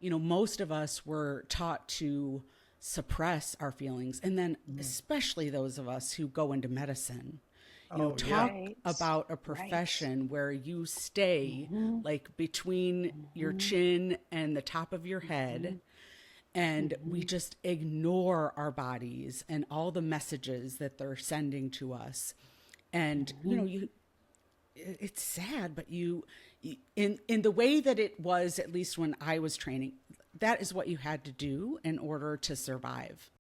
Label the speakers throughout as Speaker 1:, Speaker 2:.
Speaker 1: Most of us were taught to suppress our feelings. And then especially those of us who go into medicine,
Speaker 2: Oh, yeah.
Speaker 1: talk
Speaker 3: Right.
Speaker 1: about a
Speaker 3: Right.
Speaker 1: profession where you stay like between your chin and the top of your head. And we just ignore our bodies and all the messages that they're sending to us. And, it's sad, but in the way that it was, at least when I was training, that is what you had to do in order to survive.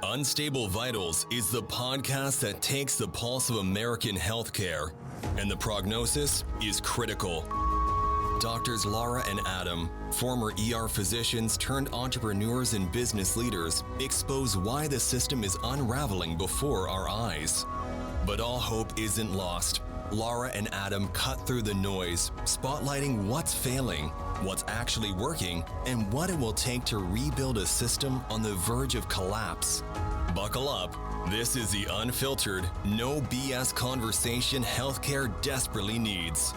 Speaker 4: Unstable Vitals is the podcast that takes the pulse of American healthcare, and the prognosis is critical. Doctors Lara and Adam, former ER physicians turned entrepreneurs and business leaders, expose why the system is unraveling before our eyes. But all hope isn't lost. Lara and Adam cut through the noise, spotlighting what's failing, what's actually working, and what it will take to rebuild a system on the verge of collapse. Buckle up. This is the unfiltered, no BS conversation healthcare desperately needs.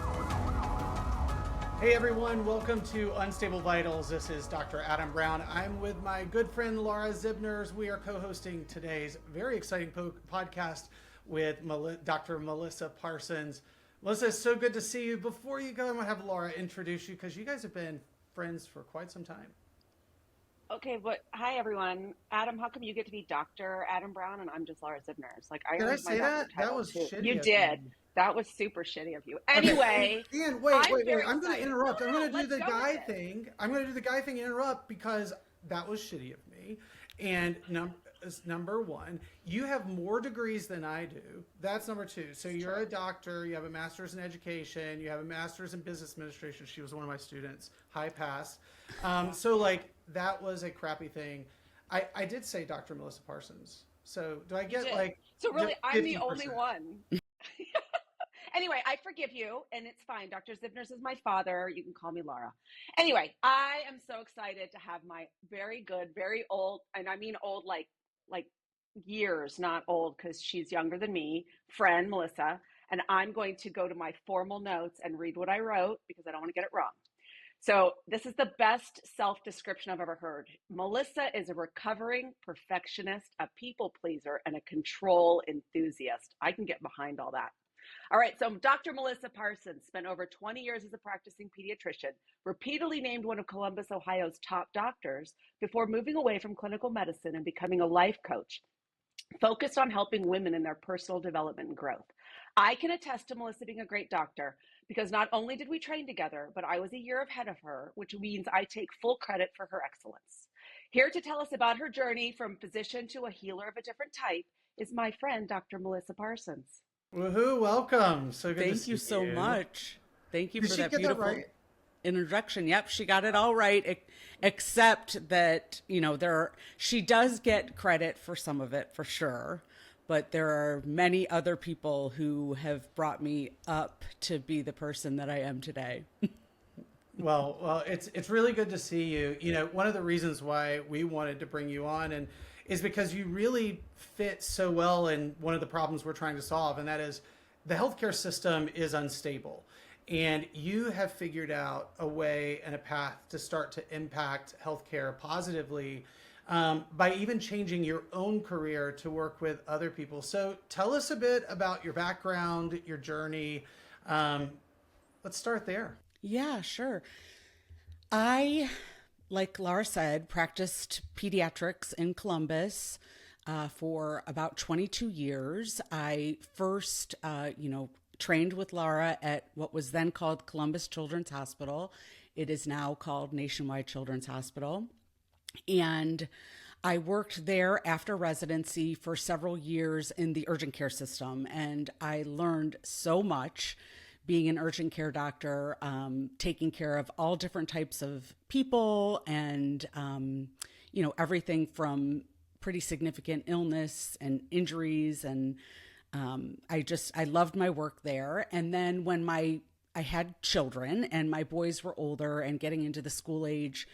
Speaker 2: Hey everyone, welcome to Unstable Vitals. This is Dr. Adam Brown. I'm with my good friend Lara Zibners. We are co-hosting today's very exciting podcast with Dr. Melissa Parsons. Melissa, it's so good to see you. Before you go, I'm going to have Lara introduce you because you guys have been friends for quite some time.
Speaker 3: Okay, but hi everyone. Adam, how come you get to be Dr. Adam Brown and I'm just Lara Zibners? Like I
Speaker 2: Did I
Speaker 3: earned my
Speaker 2: say
Speaker 3: doctor
Speaker 2: that?
Speaker 3: title
Speaker 2: That was
Speaker 3: too.
Speaker 2: shitty.
Speaker 3: You
Speaker 2: of
Speaker 3: did.
Speaker 2: me.
Speaker 3: That was super shitty of you.
Speaker 2: Okay,
Speaker 3: Anyway,
Speaker 2: and wait. I'm going to
Speaker 3: excited.
Speaker 2: interrupt.
Speaker 3: No,
Speaker 2: I'm going to do
Speaker 3: let's
Speaker 2: the
Speaker 3: go
Speaker 2: guy
Speaker 3: with it.
Speaker 2: thing. I'm going to do the guy thing and interrupt because that was shitty of me. And number one, you have more degrees than I do. That's number two. So you're a doctor. You have a master's in education. You have a master's in business administration. She was one of my students. High pass. So like that was a crappy thing. I did say Dr. Melissa Parsons. So do I get like
Speaker 3: so really I'm the
Speaker 2: 50%?
Speaker 3: only one. Anyway, I forgive you, and it's fine. Dr. Zibners is my father. You can call me Lara. Anyway, I am so excited to have my very good, very old, and I mean old like years, not old because she's younger than me, friend Melissa. And I'm going to go to my formal notes and read what I wrote because I don't want to get it wrong. So this is the best self-description I've ever heard. Melissa is a recovering perfectionist, a people pleaser, and a control enthusiast. I can get behind all that. All right, so Dr. Melissa Parsons spent over 20 years as a practicing pediatrician, repeatedly named one of Columbus, Ohio's top doctors, before moving away from clinical medicine and becoming a life coach, focused on helping women in their personal development and growth. I can attest to Melissa being a great doctor because not only did we train together, but I was a year ahead of her, which means I take full credit for her excellence. Here to tell us about her journey from physician to a healer of a different type is my friend, Dr. Melissa Parsons.
Speaker 2: Woohoo! Welcome. So good to
Speaker 1: Thank
Speaker 2: see
Speaker 1: you so much. Thank you
Speaker 2: Did
Speaker 1: for
Speaker 2: she
Speaker 1: that
Speaker 2: get that
Speaker 1: beautiful
Speaker 2: right?
Speaker 1: introduction. Yep, she got it all right, except that, she does get credit for some of it for sure, but there are many other people who have brought me up to be the person that I am today.
Speaker 2: Well, it's really good to see you. One of the reasons why we wanted to bring you on and is because you really fit so well in one of the problems we're trying to solve, and that is the healthcare system is unstable. And you have figured out a way and a path to start to impact healthcare positively by even changing your own career to work with other people. So tell us a bit about your background, your journey. Let's start there.
Speaker 1: Yeah, sure. I, like Lara said, practiced pediatrics in Columbus for about 22 years. I first, trained with Lara at what was then called Columbus Children's Hospital. It is now called Nationwide Children's Hospital. And I worked there after residency for several years in the urgent care system. And I learned so much being an urgent care doctor, taking care of all different types of people and, everything from pretty significant illness and injuries. And I loved my work there. And then when I had children and my boys were older and getting into the school age,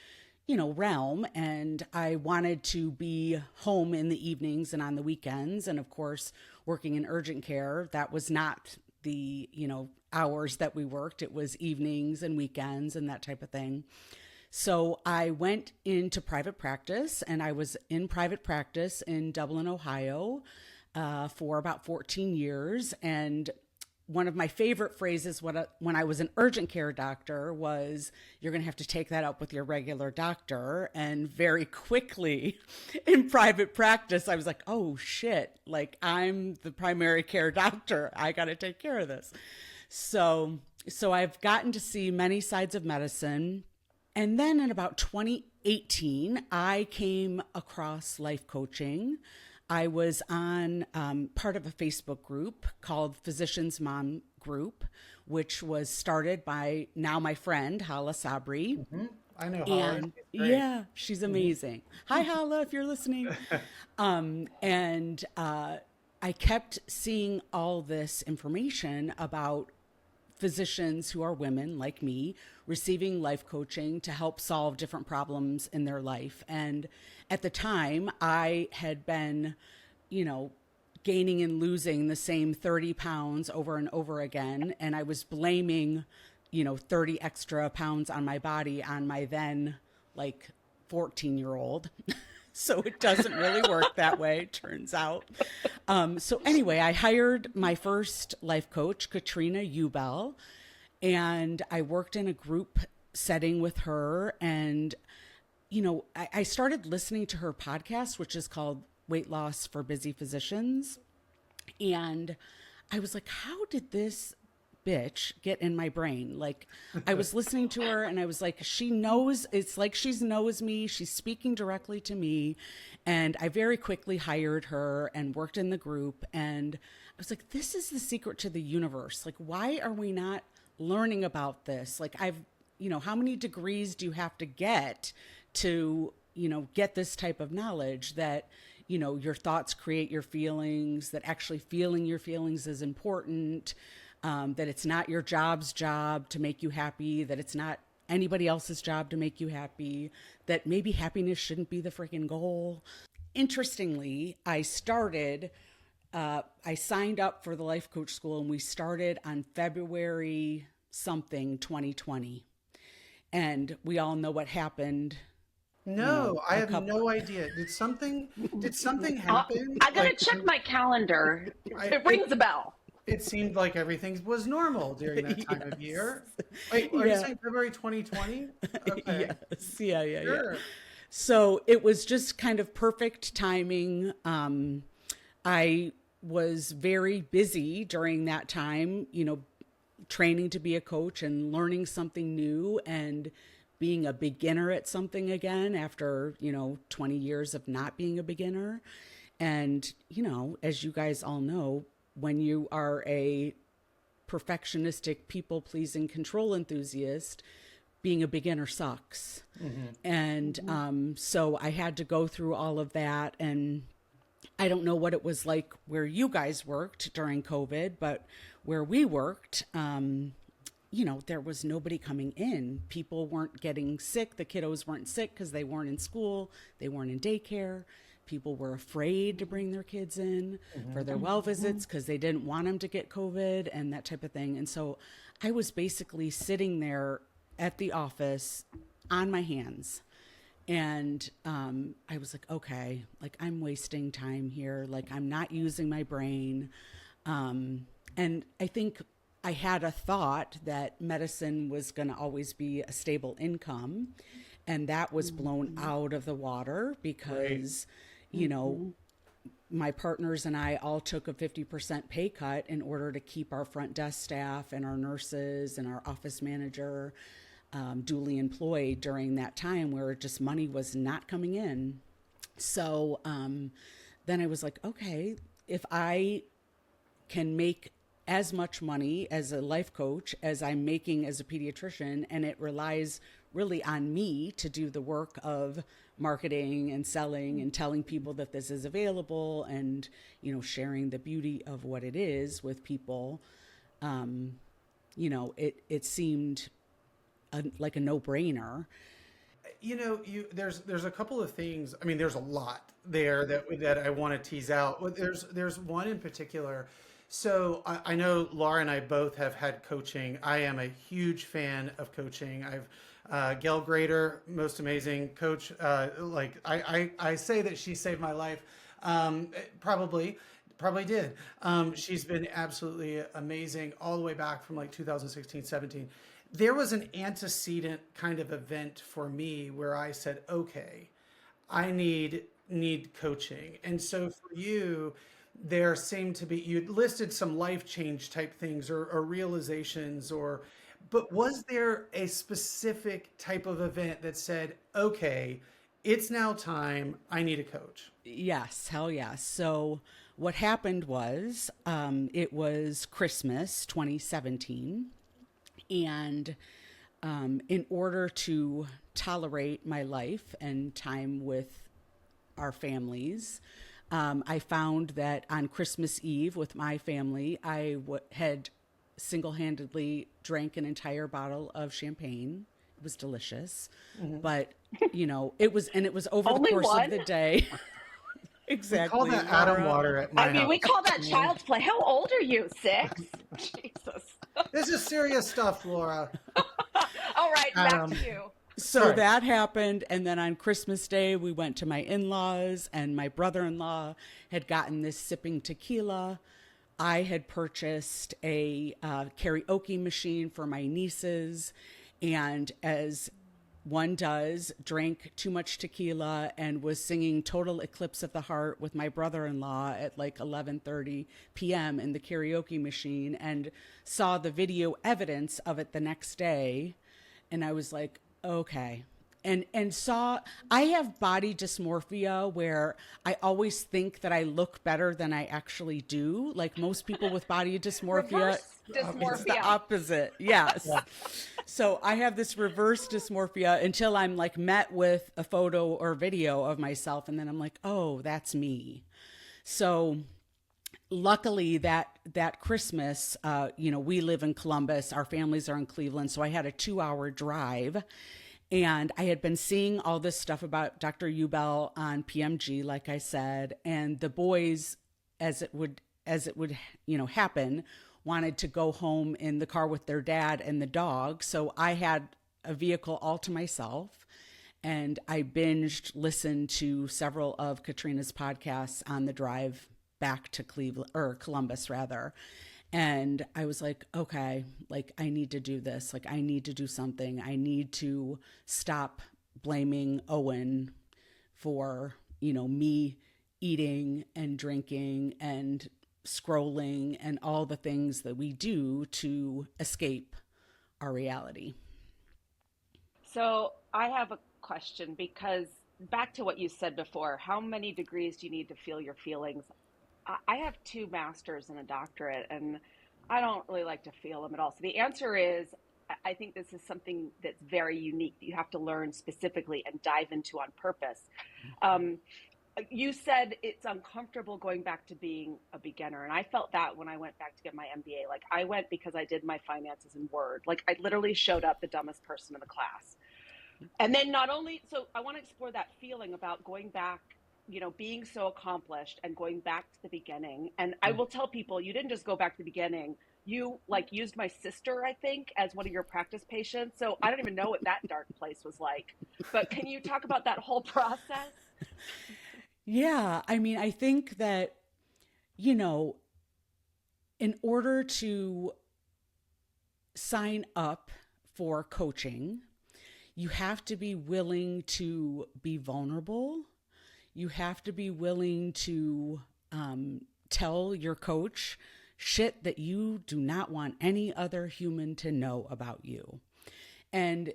Speaker 1: realm, and I wanted to be home in the evenings and on the weekends. And of course, working in urgent care, that was not the, hours that we worked. It was evenings and weekends and that type of thing. So I went into private practice, and I was in private practice in Dublin, Ohio, for about 14 years. And one of my favorite phrases when I was an urgent care doctor was, you're going to have to take that up with your regular doctor. And very quickly in private practice, I was like, oh shit, like I'm the primary care doctor. I got to take care of this. So I've gotten to see many sides of medicine. And then in about 2018, I came across life coaching. I was on part of a Facebook group called Physicians Mom Group, which was started by now my friend, Hala Sabri.
Speaker 2: Mm-hmm. I know Hala.
Speaker 1: And yeah, she's amazing. Hi, Hala, if you're listening. I kept seeing all this information about physicians who are women like me receiving life coaching to help solve different problems in their life. And at the time, I had been, gaining and losing the same 30 pounds over and over again. And I was blaming, 30 extra pounds on my body on my then 14-year-old. So it doesn't really work that way, it turns out. So anyway, I hired my first life coach, Katrina Ubel, and I worked in a group setting with her. And, I started listening to her podcast, which is called Weight Loss for Busy Physicians. And I was like, how did this bitch get in my brain? I was listening to her and I was like, she knows, it's like she knows me. She's speaking directly to me. And I very quickly hired her and worked in the group. And I was like, this is the secret to the universe. Why are we not learning about this? How many degrees do you have to get to, get this type of knowledge that, your thoughts create your feelings, that actually feeling your feelings is important, that it's not your job's job to make you happy, that it's not anybody else's job to make you happy, that maybe happiness shouldn't be the freaking goal. Interestingly, I signed up for the life coach school, and we started on February 2020. And we all know what happened.
Speaker 2: No, I have no idea. Did something happen?
Speaker 3: I gotta check my calendar. It rings a bell.
Speaker 2: It seemed like everything was normal during that time of year. Wait, are you saying February 2020? Okay.
Speaker 1: Yes. Yeah.
Speaker 2: Sure.
Speaker 1: So it was just kind of perfect timing. I was very busy during that time, training to be a coach and learning something new and being a beginner at something again after, 20 years of not being a beginner. And, as you guys all know, when you are a perfectionistic, people-pleasing control enthusiast, being a beginner sucks. Mm-hmm. And so I had to go through all of that. And I don't know what it was like where you guys worked during COVID, but where we worked, there was nobody coming in. People weren't getting sick. The kiddos weren't sick because they weren't in school. They weren't in daycare. People were afraid to bring their kids in for their well visits because they didn't want them to get COVID and that type of thing. And so I was basically sitting there at the office on my hands. And I was like, okay, I'm wasting time here. I'm not using my brain. And I think I had a thought that medicine was going to always be a stable income. And that was blown out of the water because, my partners and I all took a 50% pay cut in order to keep our front desk staff and our nurses and our office manager duly employed during that time where just money was not coming in. So then I was like, okay, if I can make as much money as a life coach as I'm making as a pediatrician, and it relies really on me to do the work of marketing and selling and telling people that this is available and, sharing the beauty of what it is with people, it seemed like a no-brainer.
Speaker 2: There's a couple of things. There's a lot there that I want to tease out. There's one in particular So I know Laura and I both have had coaching. I am a huge fan of coaching. I've Gail Grader, most amazing coach. I say that she saved my life. Probably did. She's been absolutely amazing all the way back from like 2016, 17. There was an antecedent kind of event for me where I said, okay, I need coaching. And so for you, there seemed to be, you listed some life change type things or realizations but was there a specific type of event that said, okay, it's now time, I need a coach?
Speaker 1: Yes, hell yes. So what happened was it was Christmas 2017. And in order to tolerate my life and time with our families, I found that on Christmas Eve with my family, I had single-handedly drank an entire bottle of champagne. It was delicious, but it was over
Speaker 3: Only
Speaker 1: the course
Speaker 3: one?
Speaker 1: of the day. Exactly.
Speaker 2: We call that Adam
Speaker 1: Laura.
Speaker 2: water at my
Speaker 3: I mean,
Speaker 2: house.
Speaker 3: we call that child's play. How old are you? 6? Jesus.
Speaker 2: This is serious stuff, Laura.
Speaker 3: All right, back
Speaker 2: Adam.
Speaker 3: to you.
Speaker 1: So
Speaker 2: Sorry.
Speaker 1: that happened. And then on Christmas Day, we went to my in-laws, and my brother-in-law had gotten this sipping tequila. I had purchased a karaoke machine for my nieces. And as one does, drank too much tequila and was singing Total Eclipse of the Heart with my brother-in-law at like 11:30 p.m. in the karaoke machine, and saw the video evidence of it the next day. And I was like, okay. And saw, I have body dysmorphia where I always think that I look better than I actually do. Like most people with body dysmorphia,
Speaker 3: Reverse
Speaker 1: it's the
Speaker 3: dysmorphia.
Speaker 1: opposite. Yes. So I have this reverse dysmorphia until I'm like met with a photo or video of myself. And then I'm like, oh, that's me. So luckily that Christmas, we live in Columbus, our families are in Cleveland. So I had a 2-hour drive, and I had been seeing all this stuff about Dr. Ubel on PMG, like I said, and the boys, as it would happen, wanted to go home in the car with their dad and the dog. So I had a vehicle all to myself, and I listened to several of Katrina's podcasts on the drive back to Cleveland, or Columbus rather. And I was like, okay, like I need to do this. Like I need to do something. I need to stop blaming Owen for, me eating and drinking and scrolling and all the things that we do to escape our reality.
Speaker 3: So I have a question, because back to what you said before, how many degrees do you need to feel your feelings? I have 2 masters and a doctorate, and I don't really like to feel them at all. So the answer is, I think this is something that's very unique that you have to learn specifically and dive into on purpose. You said it's uncomfortable going back to being a beginner. And I felt that when I went back to get my MBA. Like I went because I did my finances in Word. Like I literally showed up the dumbest person in the class. And then so I want to explore that feeling about going back, being so accomplished and going back to the beginning. And I will tell people, you didn't just go back to the beginning. You used my sister, I think, as one of your practice patients. So I don't even know what that dark place was like. But can you talk about that whole process?
Speaker 1: Yeah. I mean, I think that, in order to sign up for coaching, you have to be willing to be vulnerable. You have to be willing to tell your coach shit that you do not want any other human to know about you. And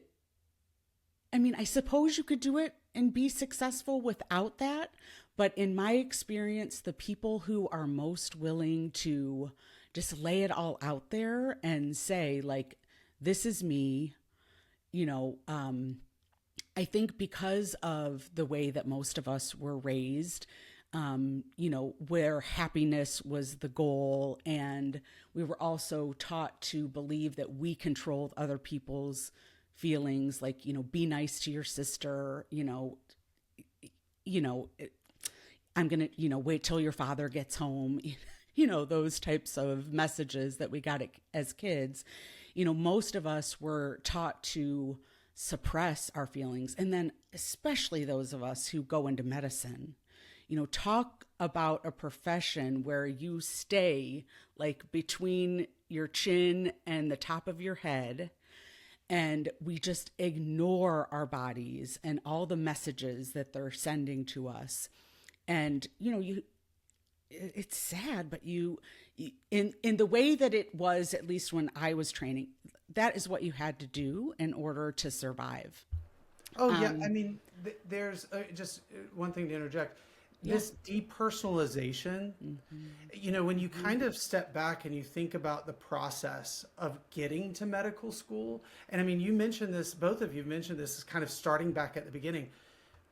Speaker 1: I mean, I suppose you could do it and be successful without that. But in my experience, the people who are most willing to just lay it all out there and say, like, this is me, I think because of the way that most of us were raised, where happiness was the goal. And we were also taught to believe that we controlled other people's feelings, like, be nice to your sister, I'm going to, wait till your father gets home. those types of messages that we got as kids. Most of us were taught to suppress our feelings. And then especially those of us who go into medicine, talk about a profession where you stay like between your chin and the top of your head, and we just ignore our bodies and all the messages that they're sending to us. And, it's sad, but in the way that it was, at least when I was training, that is what you had to do in order to survive.
Speaker 2: Oh, yeah. I mean, there's just one thing to interject. This depersonalization, when you kind of step back and you think about the process of getting to medical school, and I mean, you mentioned this, both of you mentioned this, is kind of starting back at the beginning.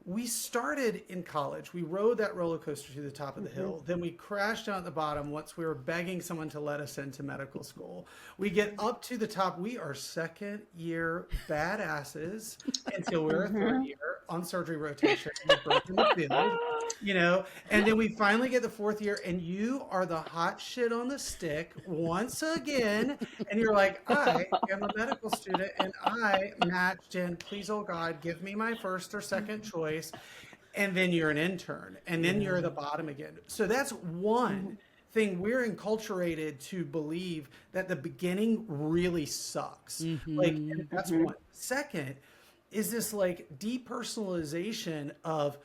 Speaker 2: We started in college. We rode that roller coaster to the top of the hill. Then we crashed down at the bottom once we were begging someone to let us into medical school. We get up to the top. We are second year badasses until we're a third year on surgery rotation. We're broke in the field, and then we finally get the fourth year, and you are the hot shit on the stick once again. And you're like, I am a medical student and I matched in, please, oh God, give me my first or second choice. And then you're an intern, and then you're the bottom again. So that's one thing. We're enculturated to believe that the beginning really sucks. Like, and that's one. Second is this like depersonalization of,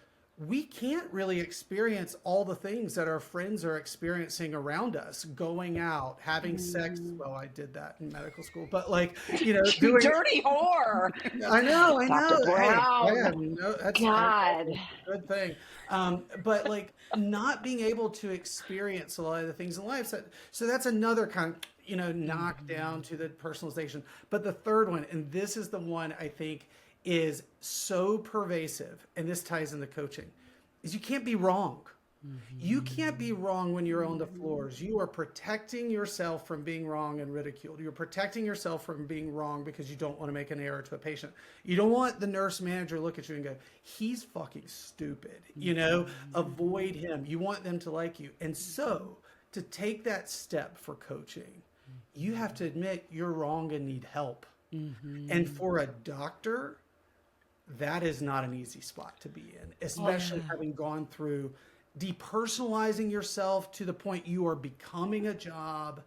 Speaker 2: we can't really experience all the things that our friends are experiencing around us, going out, having sex. Well, I did that in medical school, but like, doing
Speaker 3: dirty whore.
Speaker 2: I know.
Speaker 3: Dr. Brown.
Speaker 2: That's
Speaker 3: God.
Speaker 2: a good thing. But like not being able to experience a lot of the things in life. So that's another kind of, knock down to the personalization. But the third one, and this is the one I think is so pervasive, and this ties into coaching, is you can't be wrong. You can't be wrong when you're on the floors. You are protecting yourself from being wrong and ridiculed. You're protecting yourself from being wrong because you don't want to make an error to a patient. You don't want the nurse manager to look at you and go, he's fucking stupid. Avoid him. You want them to like you. And so to take that step for coaching, you have to admit you're wrong and need help. And for a doctor, that is not an easy spot to be in, especially having gone through depersonalizing yourself to the point you are becoming a job,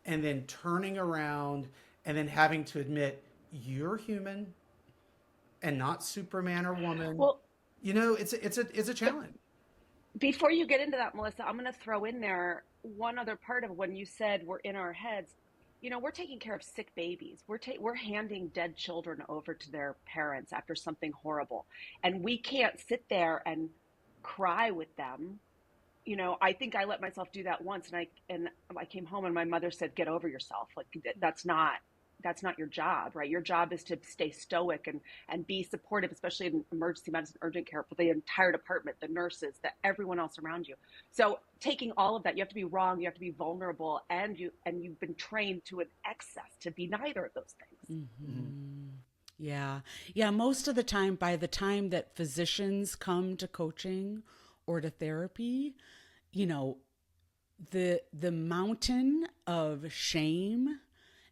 Speaker 2: and then turning around and then having to admit you're human and not Superman or woman. Well, it's a challenge.
Speaker 3: Before you get into that, Melissa, I'm going to throw in there one other part of when you said we're in our heads. We're taking care of sick babies. We're handing dead children over to their parents after something horrible. And we can't sit there and cry with them. I think I let myself do that once, and I came home and my mother said, get over yourself. Like, that's not your job, right? Your job is to stay stoic and be supportive, especially in emergency medicine, urgent care, for the entire department, the nurses, everyone else around you. So taking all of that, you have to be wrong, you have to be vulnerable, and you've been trained to an excess to be neither of those things.
Speaker 1: Yeah. Most of the time, by the time that physicians come to coaching or to therapy, the mountain of shame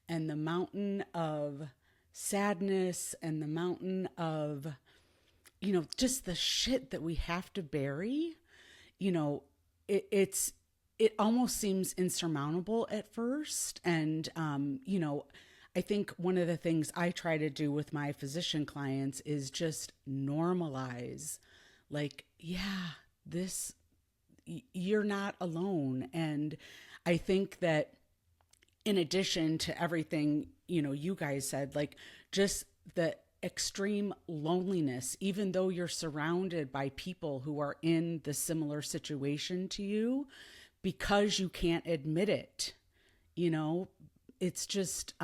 Speaker 1: and the mountain of sadness and the mountain of, just the shit that we have to bury, it almost seems insurmountable at first. And, I think one of the things I try to do with my physician clients is just normalize, like, you're not alone. And I think that in addition to everything, you guys said, like, just the extreme loneliness, even though you're surrounded by people who are in the similar situation to you, because you can't admit it, it's just,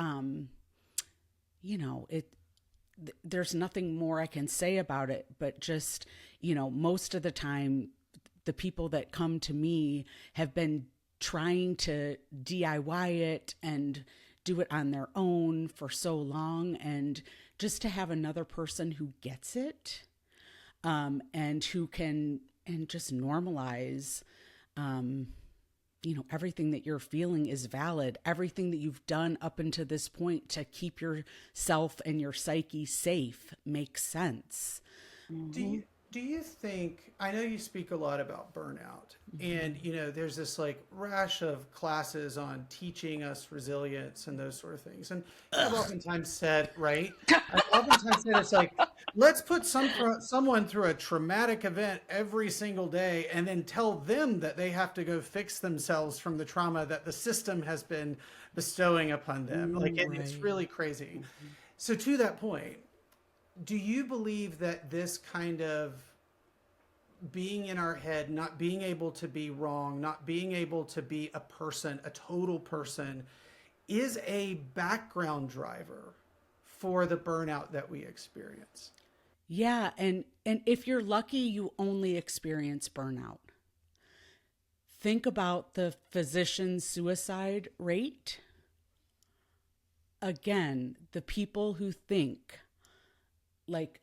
Speaker 1: there's nothing more I can say about it, but just, most of the time, the people that come to me have been trying to DIY it and do it on their own for so long. And just to have another person who gets it, and who can, and just normalize, everything that you're feeling is valid. Everything that you've done up until this point to keep yourself and your psyche safe makes sense.
Speaker 2: Do you think, I know you speak a lot about burnout, and there's this like rash of classes on teaching us resilience and those sort of things. And I've oftentimes said, right? I've oftentimes said it's like, let's put someone through a traumatic event every single day and then tell them that they have to go fix themselves from the trauma that the system has been bestowing upon them. Like it's really crazy. So to that point, do you believe that this kind of being in our head, not being able to be wrong, not being able to be a person, a total person, is a background driver for the burnout that we experience?
Speaker 1: Yeah, and if you're lucky, you only experience burnout. Think about the physician suicide rate. Again, the people who think like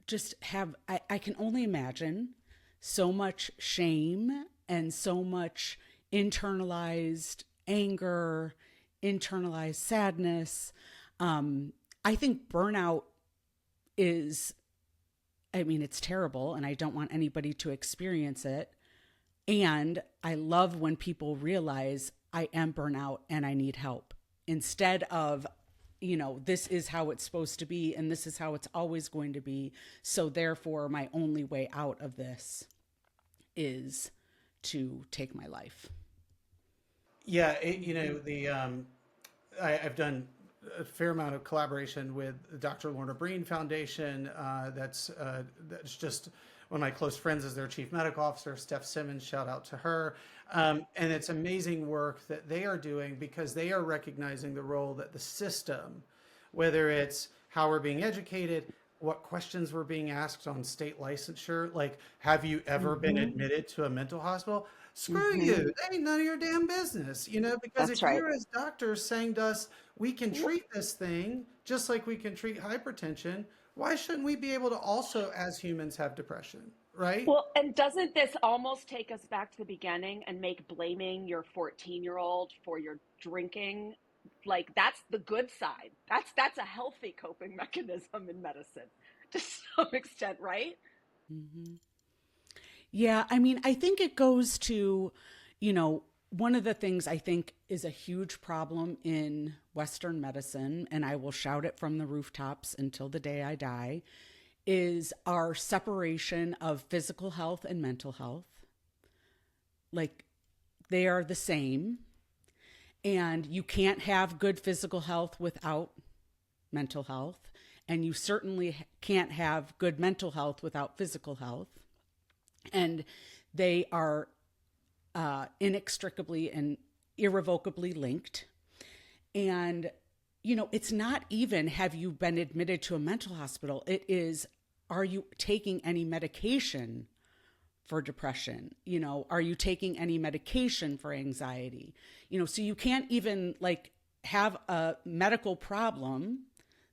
Speaker 1: just have, I can only imagine so much shame and so much internalized anger, internalized sadness. I think burnout is, it's terrible and I don't want anybody to experience it. And I love when people realize I am burnout and I need help instead of, this is how it's supposed to be and this is how it's always going to be. So therefore, my only way out of this is to take my life.
Speaker 2: Yeah, I've done a fair amount of collaboration with the Dr. Lorna Breen Foundation. That's just one of my close friends is their chief medical officer, Steph Simmons. Shout out to her. And it's amazing work that they are doing because they are recognizing the role that the system, whether it's how we're being educated, what questions were being asked on state licensure, like, have you ever been admitted to a mental hospital? Screw you. That ain't none of your damn business, because
Speaker 3: That's
Speaker 2: if
Speaker 3: right.
Speaker 2: you're as doctors saying to us, we can treat this thing just like we can treat hypertension, why shouldn't we be able to also, as humans, have depression, right?
Speaker 3: Well, and doesn't this almost take us back to the beginning and make blaming your 14-year-old for your drinking, like that's the good side. That's a healthy coping mechanism in medicine to some extent, right?
Speaker 1: Mm-hmm. Yeah, I think it goes to, one of the things I think is a huge problem in Western medicine, and I will shout it from the rooftops until the day I die, is our separation of physical health and mental health. Like, they are the same, and you can't have good physical health without mental health, and you certainly can't have good mental health without physical health. And they are inextricably and irrevocably linked. And, it's not even have you been admitted to a mental hospital. It is, are you taking any medication for depression? Are you taking any medication for anxiety? So you can't even have a medical problem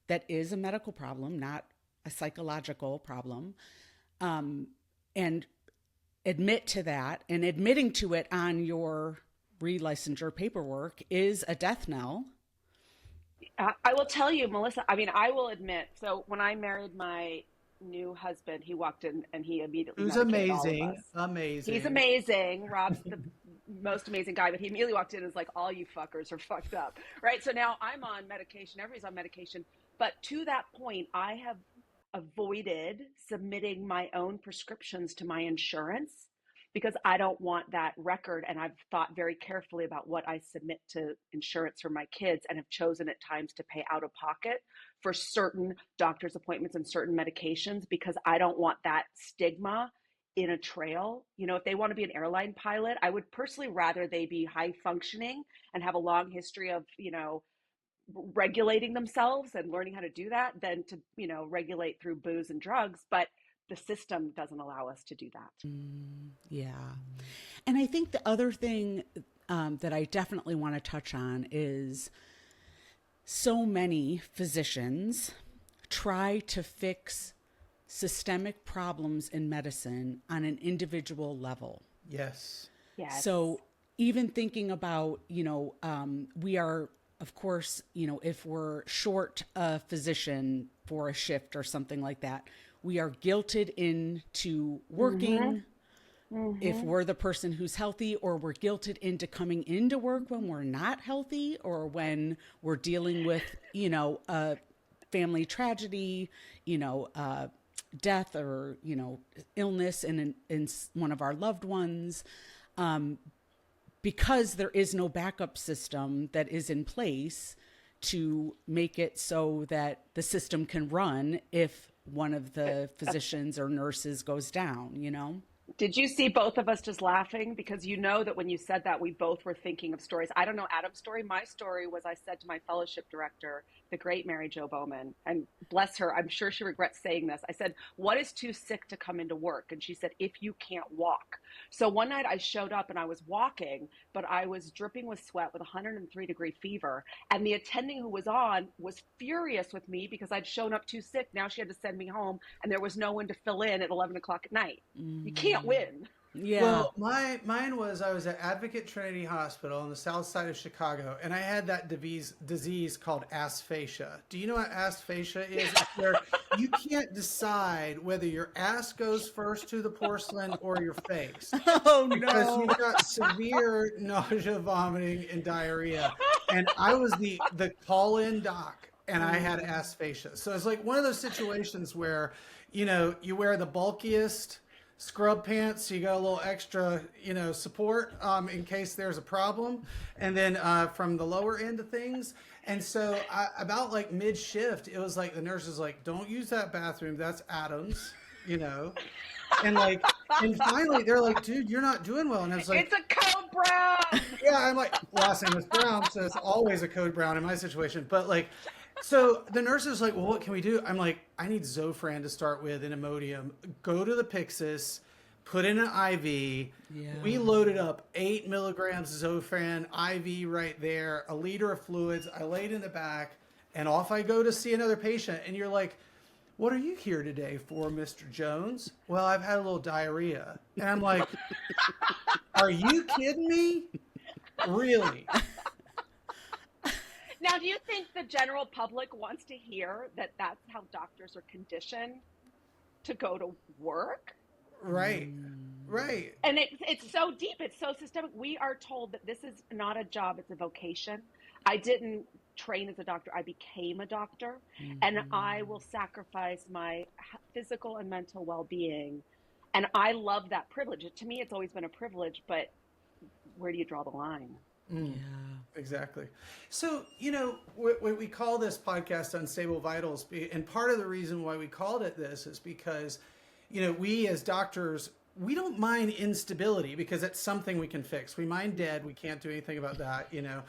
Speaker 1: that is a medical problem, not a psychological problem. And admit to that, and admitting to it on your relicensure paperwork is a death knell.
Speaker 3: I will tell you, Melissa, I will admit, so when I married my new husband, he walked in and he immediately
Speaker 2: Who's
Speaker 3: medicated all of
Speaker 2: amazing,
Speaker 3: us.
Speaker 2: amazing.
Speaker 3: He's amazing. Rob's the most amazing guy, but he immediately walked in and was like, all you fuckers are fucked up, right? So now I'm on medication. Everybody's on medication. But to that point, I have avoided submitting my own prescriptions to my insurance because I don't want that record. And I've thought very carefully about what I submit to insurance for my kids and have chosen at times to pay out of pocket for certain doctor's appointments and certain medications because I don't want that stigma in a trail. If they want to be an airline pilot, I would personally rather they be high functioning and have a long history of, regulating themselves and learning how to do that than to, regulate through booze and drugs. But the system doesn't allow us to do that.
Speaker 1: Yeah. And I think the other thing that I definitely want to touch on is so many physicians try to fix systemic problems in medicine on an individual level.
Speaker 2: Yes.
Speaker 3: Yes.
Speaker 1: So even thinking about, we are, of course, if we're short a physician for a shift or something like that, we are guilted into working if we're the person who's healthy, or we're guilted into coming into work when we're not healthy, or when we're dealing with, a family tragedy, death or, illness in one of our loved ones. Because there is no backup system that is in place to make it so that the system can run if one of the physicians or nurses goes down.
Speaker 3: Did you see both of us just laughing? Because you know that when you said that, we both were thinking of stories. I don't know Adam's story. My story was, I said to my fellowship director, the great Mary Jo Bowman, and bless her, I'm sure she regrets saying this. I said, what is too sick to come into work? And she said, if you can't walk. So one night I showed up and I was walking, but I was dripping with sweat with 103-degree fever. And the attending who was on was furious with me because I'd shown up too sick. Now she had to send me home and there was no one to fill in at 11 o'clock at night. You can't win.
Speaker 1: Yeah.
Speaker 2: Well, mine was, I was at Advocate Trinity Hospital on the south side of Chicago, and I had that disease called asphasia. Do you know what asphasia is? It's where you can't decide whether your ass goes first to the porcelain or your face.
Speaker 1: Oh,
Speaker 2: Because
Speaker 1: no.
Speaker 2: you've got severe nausea, vomiting, and diarrhea. And I was the call-in doc, and I had asphasia. So it's like one of those situations where, you wear the bulkiest scrub pants, so you got a little extra, support in case there's a problem. And then from the lower end of things. And so about like mid-shift, it was like the nurse was like, don't use that bathroom. That's Adam's, And finally they're like, dude, you're not doing well. And I was like,
Speaker 3: It's a code brown.
Speaker 2: yeah, I'm like, last name is Brown, so it's always a code Brown in my situation. But so the nurse is like, well, what can we do? I'm like, I need Zofran to start with and Imodium. Go to the Pyxis, put in an IV.
Speaker 1: Yeah.
Speaker 2: We loaded up 8 milligrams Zofran IV right there, a liter of fluids. I laid in the back, and off I go to see another patient. And you're like, what are you here today for, Mr. Jones? Well, I've had a little diarrhea. And I'm like, are you kidding me? Really?
Speaker 3: Now, do you think the general public wants to hear that that's how doctors are conditioned to go to work?
Speaker 2: Right. Right.
Speaker 3: And it's so deep. It's so systemic. We are told that this is not a job. It's a vocation. I didn't train as a doctor. I became a doctor. And I will sacrifice my physical and mental well-being. And I love that privilege. To me, it's always been a privilege, but where do you draw the line?
Speaker 1: Yeah.
Speaker 2: Exactly. So, we call this podcast Unstable Vitals, and part of the reason why we called it this is because, we as doctors, we don't mind instability because it's something we can fix. We mind dead. We can't do anything about that,
Speaker 3: they don't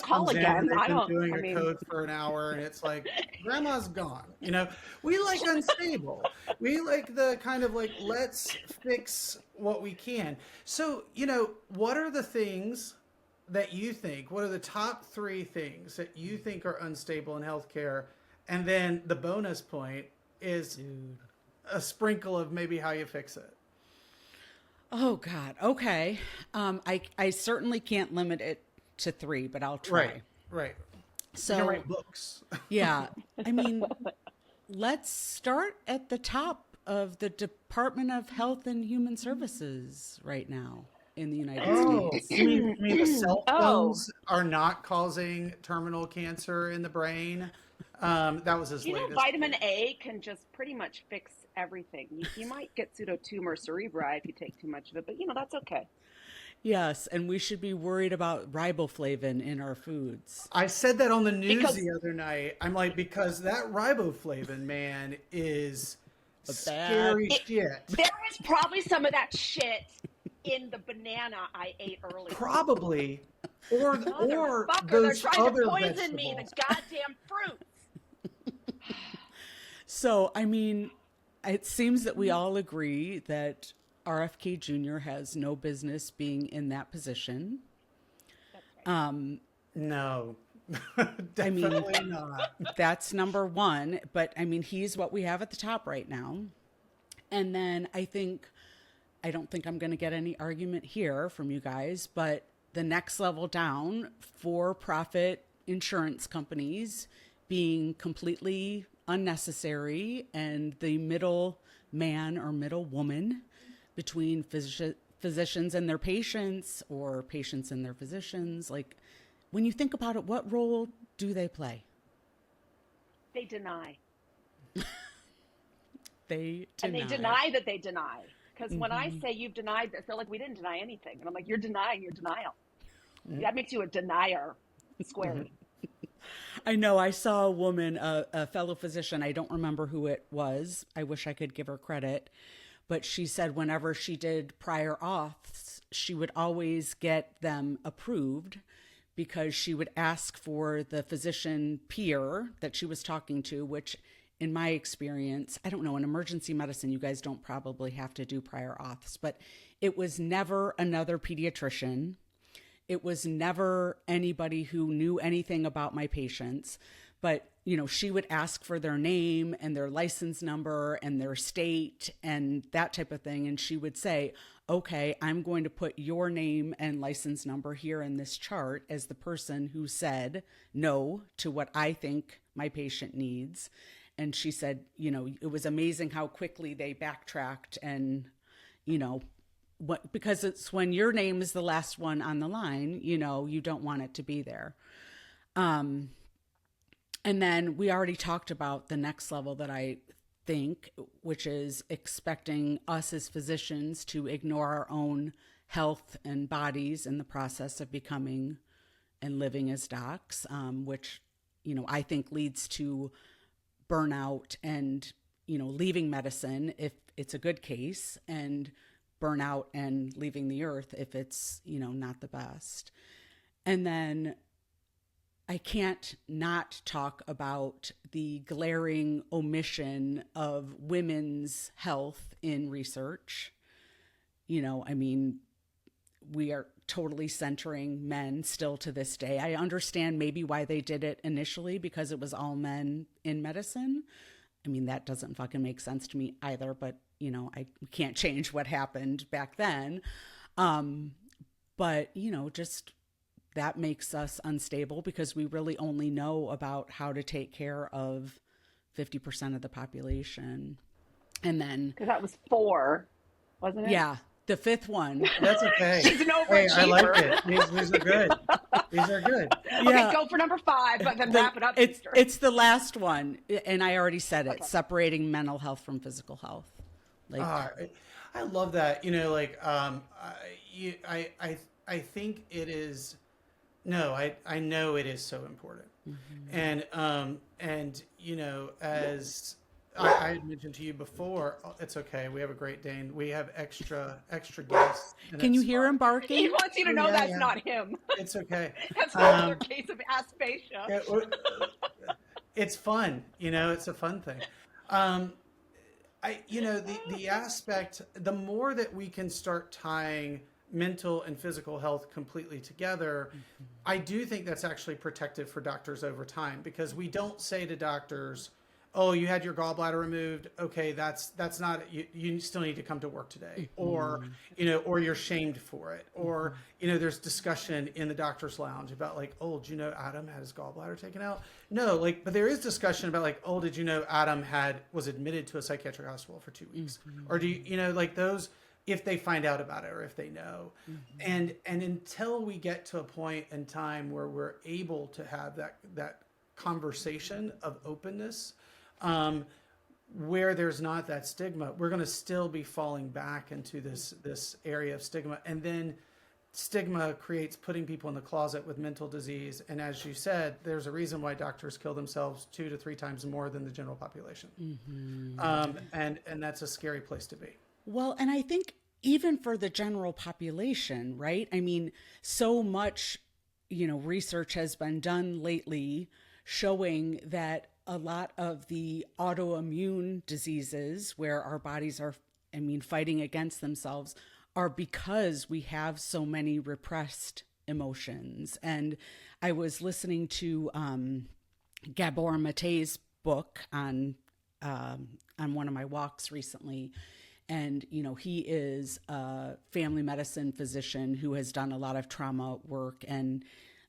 Speaker 3: call
Speaker 2: comes in
Speaker 3: again.
Speaker 2: and they've
Speaker 3: I
Speaker 2: been
Speaker 3: don't-
Speaker 2: doing
Speaker 3: I
Speaker 2: a
Speaker 3: mean-
Speaker 2: code for an hour, and it's like, grandma's gone. We like unstable. We like the kind of like, let's fix what we can. So, what are the things that you think, what are the top 3 things that you think are unstable in healthcare? And then the bonus point is a sprinkle of maybe how you fix it.
Speaker 1: Oh, God. Okay. I certainly can't limit it to 3, but I'll try.
Speaker 2: Right.
Speaker 1: So,
Speaker 2: You can write books.
Speaker 1: yeah, I mean, let's start at the top of the Department of Health and Human Services right now in the United States.
Speaker 2: You mean the cell phones are not causing terminal cancer in the brain? That was his latest.
Speaker 3: Vitamin A can just pretty much fix everything. You might get pseudotumor cerebri if you take too much of it, but that's okay.
Speaker 1: Yes, and we should be worried about riboflavin in our foods.
Speaker 2: I said that on the news the other night. I'm like, because that riboflavin, man, is scary shit.
Speaker 3: There is probably some of that shit in the banana I ate earlier.
Speaker 2: Probably. Or
Speaker 3: Motherfucker,
Speaker 2: those
Speaker 3: they're trying
Speaker 2: other
Speaker 3: to poison me,
Speaker 2: vegetables.
Speaker 3: the goddamn fruits.
Speaker 1: So, I mean, it seems that we all agree that RFK Jr. has no business being in that position.
Speaker 2: No. Definitely not.
Speaker 1: That's number 1. But I mean, he's what we have at the top right now. And then I think I don't think I'm going to get any argument here from you guys, but the next level down, for-profit insurance companies being completely unnecessary, and the middle man or middle woman between physicians and their patients, or patients and their physicians. Like, when you think about it, what role do they play?
Speaker 3: They deny.
Speaker 1: They deny.
Speaker 3: And they deny that they deny. Because when I say you've denied, I feel like we didn't deny anything. And I'm like, you're denying your denial. That makes you a denier squared.
Speaker 1: I know. I saw a woman, a fellow physician, I don't remember who it was. I wish I could give her credit. But she said whenever she did prior auths, she would always get them approved, because she would ask for the physician peer that she was talking to, which in my experience, I don't know, in emergency medicine, you guys don't probably have to do prior auths, but it was never another pediatrician. It was never anybody who knew anything about my patients. But, you know, she would ask for their name and their license number and their state and that type of thing. And she would say, okay, I'm going to put your name and license number here in this chart as the person who said no to what I think my patient needs. And she said, you know, it was amazing how quickly they backtracked, and, you know, because it's when your name is the last one on the line, you know, you don't want it to be there. And then we already talked about the next level that I think, which is expecting us as physicians to ignore our own health and bodies in the process of becoming and living as docs, which, you know, I think leads to burnout and, you know, leaving medicine if it's a good case, and burnout and leaving the earth if it's, you know, not the best. And then I can't not talk about the glaring omission of women's health in research. You know, I mean, we are totally centering men still to this day. I understand maybe why they did it initially, because it was all men in medicine. I mean, that doesn't fucking make sense to me either, but, you know, I can't change what happened back then. But, you know, just that makes us unstable, because we really only know about how to take care of 50% of the population. And then,
Speaker 3: Because that was 4, wasn't it?
Speaker 1: yeah, the fifth one.
Speaker 2: That's okay.
Speaker 3: She's an
Speaker 2: Hey, I like
Speaker 3: overachiever.
Speaker 2: it. These are good. These are good.
Speaker 3: Okay, go for number 5, but then wrap it up.
Speaker 1: It's the last one, and I already said it:
Speaker 3: Okay.
Speaker 1: separating mental health from physical health. Like,
Speaker 2: I love that. You know, like I think it is. No, I know it is so important. And you know, as I had mentioned to you before, it's okay. We have a Great Dane. We have extra guests.
Speaker 1: can you hear him barking?
Speaker 3: He wants you to know
Speaker 2: Yeah,
Speaker 3: that's
Speaker 2: yeah.
Speaker 3: not him.
Speaker 2: It's okay.
Speaker 3: That's another case of asphasia.
Speaker 2: It's fun. You know, it's a fun thing. You know, the aspect, the more that we can start tying mental and physical health completely together, I do think that's actually protective for doctors over time, because we don't say to doctors, oh, you had your gallbladder removed. Okay, that's not, you still need to come to work today. Or, you know, or you're shamed for it. Or, you know, there's discussion in the doctor's lounge about like, oh, did you know Adam had his gallbladder taken out? No, like, but there is discussion about like, oh, did you know Adam was admitted to a psychiatric hospital for 2 weeks? Or do you know, like those, if they find out about it or if they know. And until we get to a point in time where we're able to have that conversation of openness, where there's not that stigma, we're going to still be falling back into this area of stigma. And then stigma creates putting people in the closet with mental disease. And as you said, there's a reason why doctors kill themselves 2 to 3 times more than the general population. And that's a scary place to be.
Speaker 1: Well, and I think even for the general population, right? I mean, so much, you know, research has been done lately showing that a lot of the autoimmune diseases where our bodies are, I mean, fighting against themselves are because we have so many repressed emotions. And I was listening to Gabor Mate's book on one of my walks recently. And, you know, he is a family medicine physician who has done a lot of trauma work. And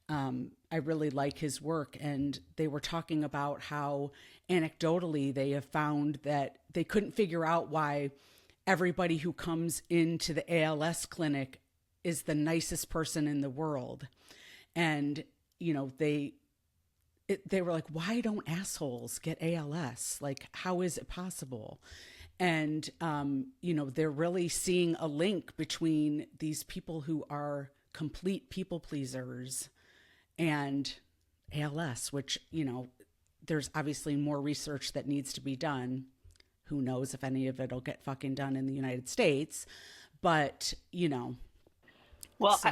Speaker 1: I really like his work. And they were talking about how anecdotally they have found that they couldn't figure out why everybody who comes into the ALS clinic is the nicest person in the world. And, you know, they were like, why don't assholes get ALS? Like, how is it possible? And, you know, they're really seeing a link between these people who are complete people pleasers and ALS, which, you know, there's obviously more research that needs to be done. Who knows if any of it'll get fucking done in the United States, but, you know.
Speaker 3: Well,
Speaker 1: so.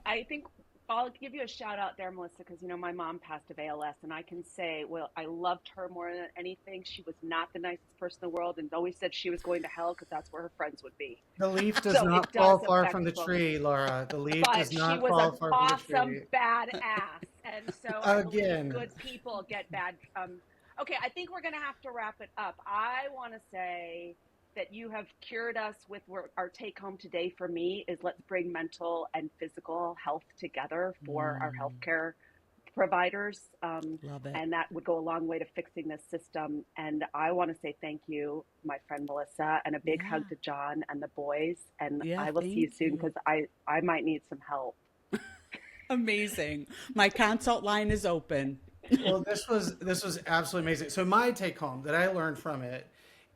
Speaker 3: I think I'll give you a shout out there, Melissa, because, you know, my mom passed of ALS, and I can say, well, I loved her more than anything. She was not the nicest person in the world and always said she was going to hell because that's where her friends would be.
Speaker 2: The leaf does not fall far from the tree, Laura. The leaf does not fall far from the tree. But she was an awesome badass. And so I believe good people get bad. Okay, I think we're going to have to wrap it up. I want to say that you have cured us with our take home today for me is let's bring mental and physical health together for our healthcare providers.
Speaker 1: Love it.
Speaker 3: And that would go a long way to fixing this system. And I want to say thank you, my friend Melissa, and a big hug to John and the boys. And I will see you soon because I might need some help.
Speaker 1: Amazing. My consult line is open.
Speaker 2: Well, this was absolutely amazing. So my take home that I learned from it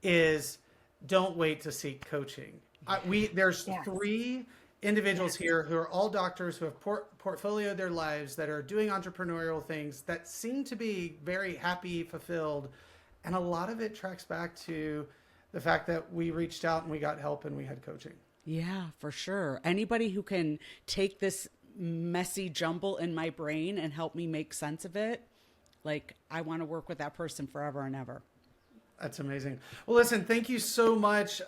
Speaker 2: is don't wait to seek coaching. There's 3 individuals here who are all doctors who have portfolioed their lives, that are doing entrepreneurial things that seem to be very happy, fulfilled. And a lot of it tracks back to the fact that we reached out and we got help and we had coaching.
Speaker 1: Yeah, for sure. Anybody who can take this messy jumble in my brain and help me make sense of it, like, I want to work with that person forever and ever.
Speaker 2: That's amazing. Well, listen, thank you so much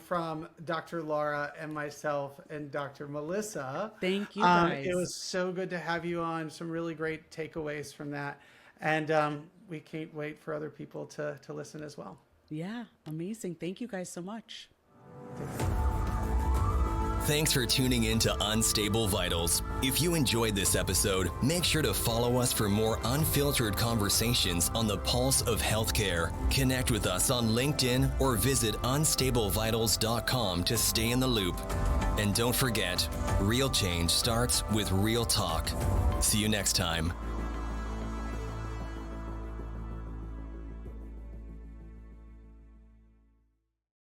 Speaker 2: from Dr. Lara and myself and Dr. Melissa.
Speaker 1: Thank you, guys.
Speaker 2: It was so good to have you on. Some really great takeaways from that. And we can't wait for other people to listen as well.
Speaker 1: Yeah, amazing. Thank you guys so much.
Speaker 4: Thanks for tuning in to Unstable Vitals. If you enjoyed this episode, make sure to follow us for more unfiltered conversations on the pulse of healthcare. Connect with us on LinkedIn or visit unstablevitals.com to stay in the loop. And don't forget, real change starts with real talk. See you next time.